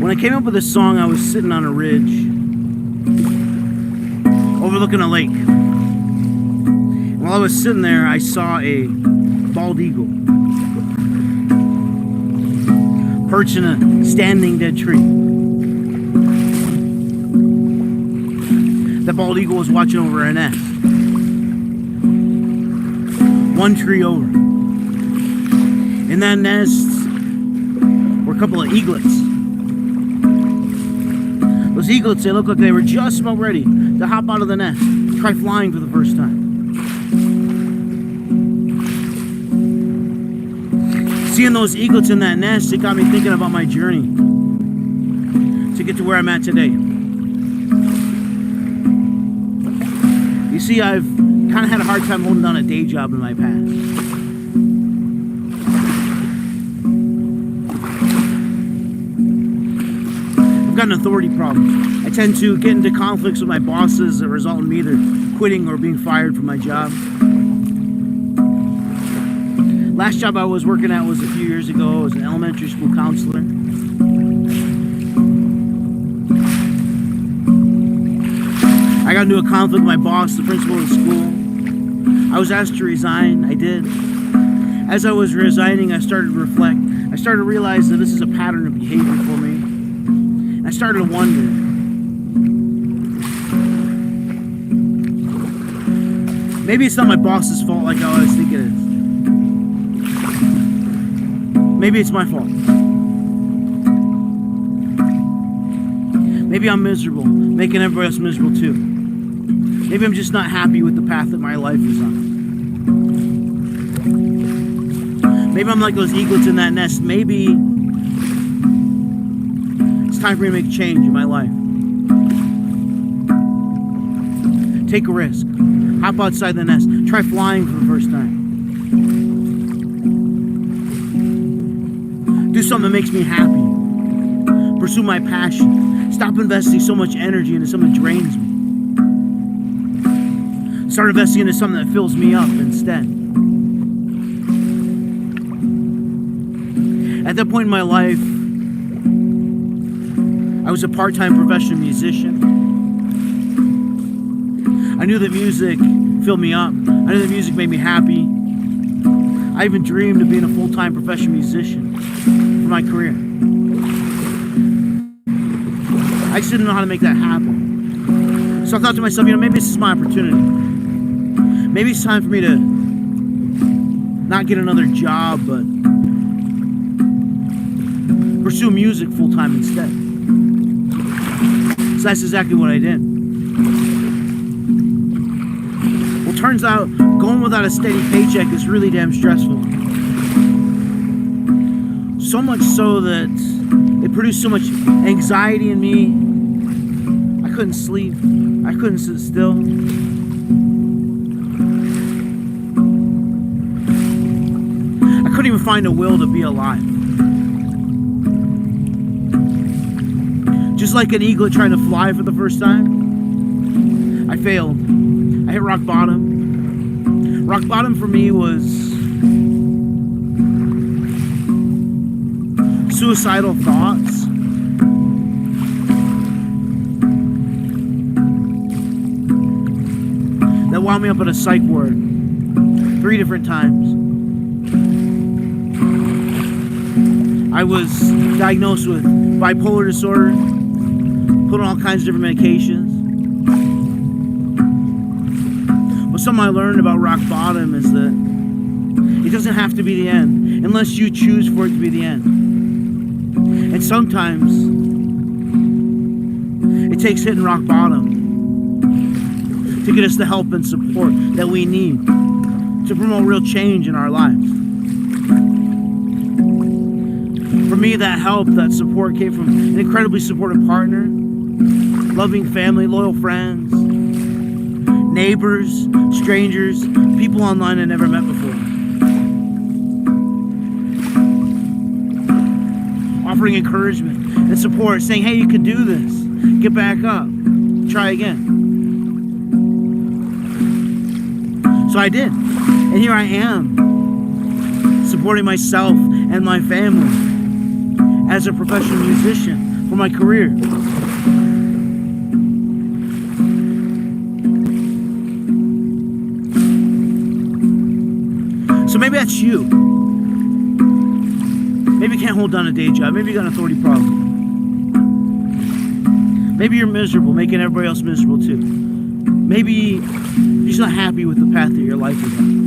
When I came up with this song, I was sitting on a ridge overlooking a lake. And while I was sitting there, I saw a bald eagle perched in a standing dead tree. That bald eagle was watching over a nest, one tree over. In that nest were a couple of eaglets. Those eaglets, they looked like they were just about ready to hop out of the nest, try flying for the first time. Seeing those eaglets in that nest, it got me thinking about my journey to get to where I'm at today. You see, I've kind of had a hard time holding down a day job in my past. I've got an authority problem. I tend to get into conflicts with my bosses that result in me either quitting or being fired from my job. Last job I was working at was a few years ago. I was an elementary school counselor. I got into a conflict with my boss, the principal of the school. I was asked to resign. I did. As I was resigning, I started to reflect. I started to realize that this is a pattern of behavior for me. I started to wonder, maybe it's not my boss's fault like I always think it is. Maybe it's my fault. Maybe I'm miserable, making everybody else miserable too. Maybe I'm just not happy with the path that my life is on. Maybe I'm like those eaglets in that nest. Maybe it's time for me to make a change in my life. Take a risk. Hop outside the nest. Try flying for the first time. Do something that makes me happy. Pursue my passion. Stop investing so much energy into something that drains me. Start investing into something that fills me up instead. At that point in my life, I was a part-time professional musician. I knew that music filled me up. I knew that music made me happy. I even dreamed of being a full-time professional musician for my career. I just didn't know how to make that happen. So I thought to myself, maybe this is my opportunity. Maybe it's time for me to not get another job, but pursue music full-time instead. So that's exactly what I did. Well, turns out going without a steady paycheck is really damn stressful. So much so that it produced so much anxiety in me. I couldn't sleep. I couldn't sit still. I couldn't even find a will to be alive. Just like an eaglet trying to fly for the first time, I failed. I hit rock bottom. Rock bottom for me was suicidal thoughts. That wound me up at a psych ward 3 different times. I was diagnosed with bipolar disorder, put on all kinds of different medications. But something I learned about rock bottom is that it doesn't have to be the end unless you choose for it to be the end. And sometimes it takes hitting rock bottom to get us the help and support that we need to promote real change in our lives. For me, that help, that support came from an incredibly supportive partner, loving family, loyal friends, neighbors, strangers, people online I never met before. Offering encouragement and support, saying, hey, you can do this. Get back up. Try again. So I did. And here I am, supporting myself and my family. as a professional musician for my career. So maybe that's you. Maybe you can't hold down a day job. Maybe you got an authority problem. Maybe you're miserable, making everybody else miserable too. Maybe you're just not happy with the path that your life is on.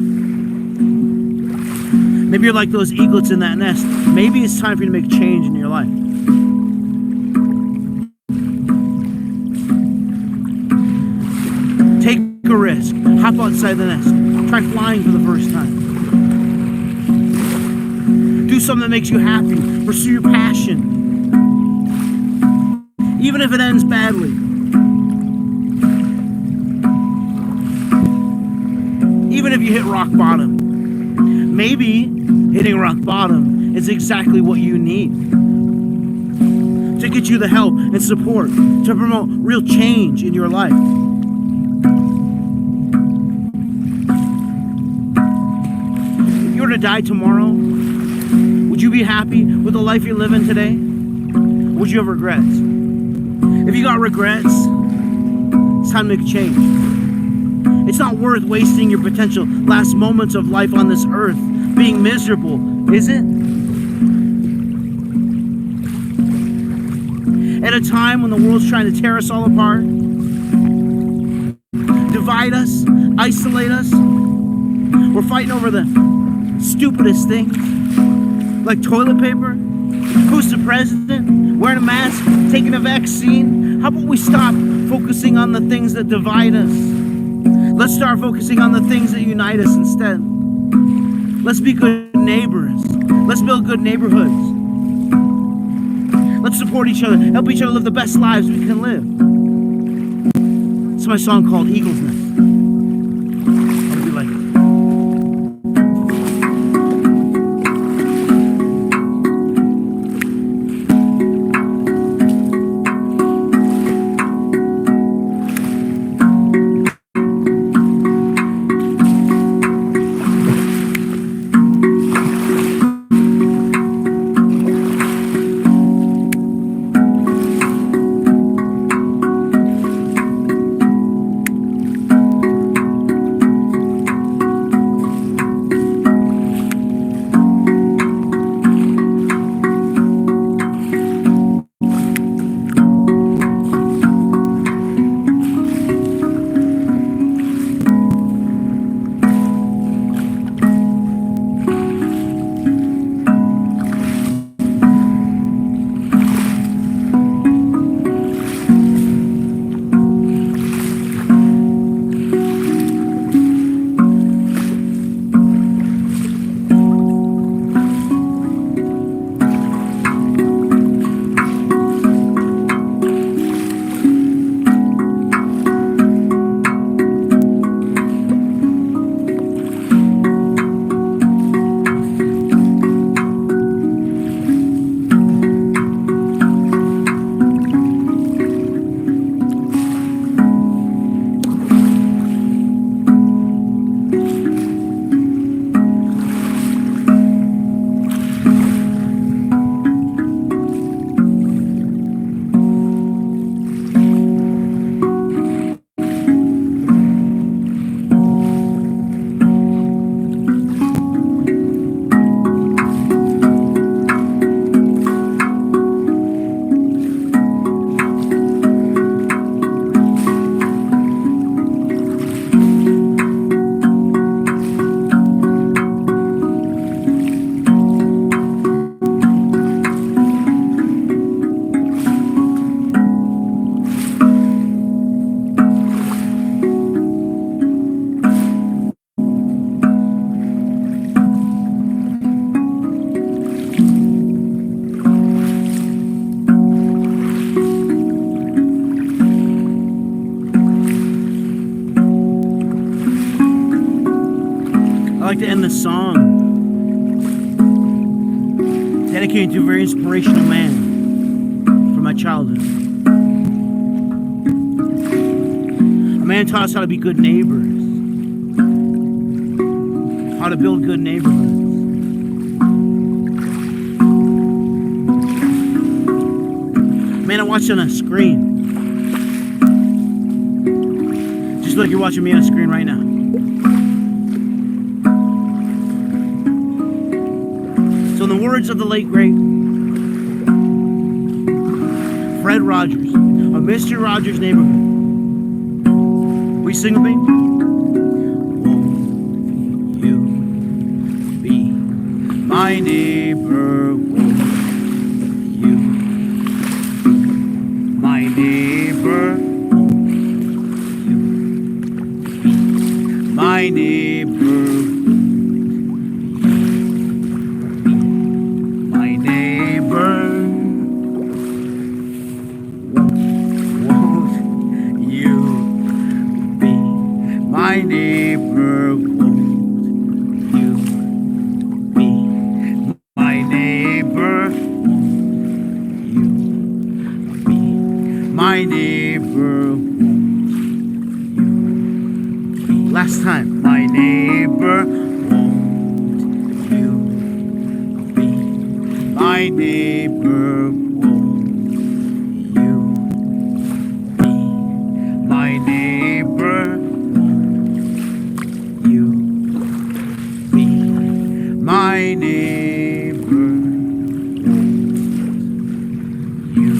Maybe you're like those eaglets in that nest. Maybe it's time for you to make a change in your life. Take a risk. Hop outside the nest. Try flying for the first time. Do something that makes you happy. Pursue your passion. Even if it ends badly. Even if you hit rock bottom. Maybe hitting rock bottom is exactly what you need to get you the help and support to promote real change in your life. If you were to die tomorrow, would you be happy with the life you're living today? Or would you have regrets? If you got regrets, it's time to make a change. It's not worth wasting your potential last moments of life on this earth being miserable, is it? At a time when the world's trying to tear us all apart, divide us, isolate us, we're fighting over the stupidest things, like toilet paper, who's the president, wearing a mask, taking a vaccine. How about we stop focusing on the things that divide us? Let's start focusing on the things that unite us instead. Let's be good neighbors. Let's build good neighborhoods. Let's support each other, help each other live the best lives we can live. It's my song called Eagle's Nest. How would you like it? like to end the song dedicated to a very inspirational man from my childhood. A man taught us how to be good neighbors, how to build good neighborhoods. Man, I watched on a screen. Just like you're watching me on a screen right now. So in the words of the late great Fred Rogers of Mr. Rogers' Neighborhood, we sing with me? Won't you be my neighbor? Won't you be my neighbor? Won't you be my neighbor? My neighbor. Won't you be my neighbor? Won't you be my neighbor? Won't you be my neighbor? Won't you be last time? My neighbor. Won't you be my neighbor? Won't you be my neighbor? Won't you be my neighbor? Won't you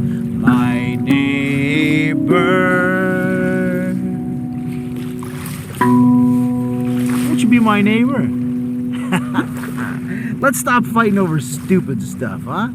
be my neighbor? Won't you be my neighbor? Let's stop fighting over stupid stuff, huh?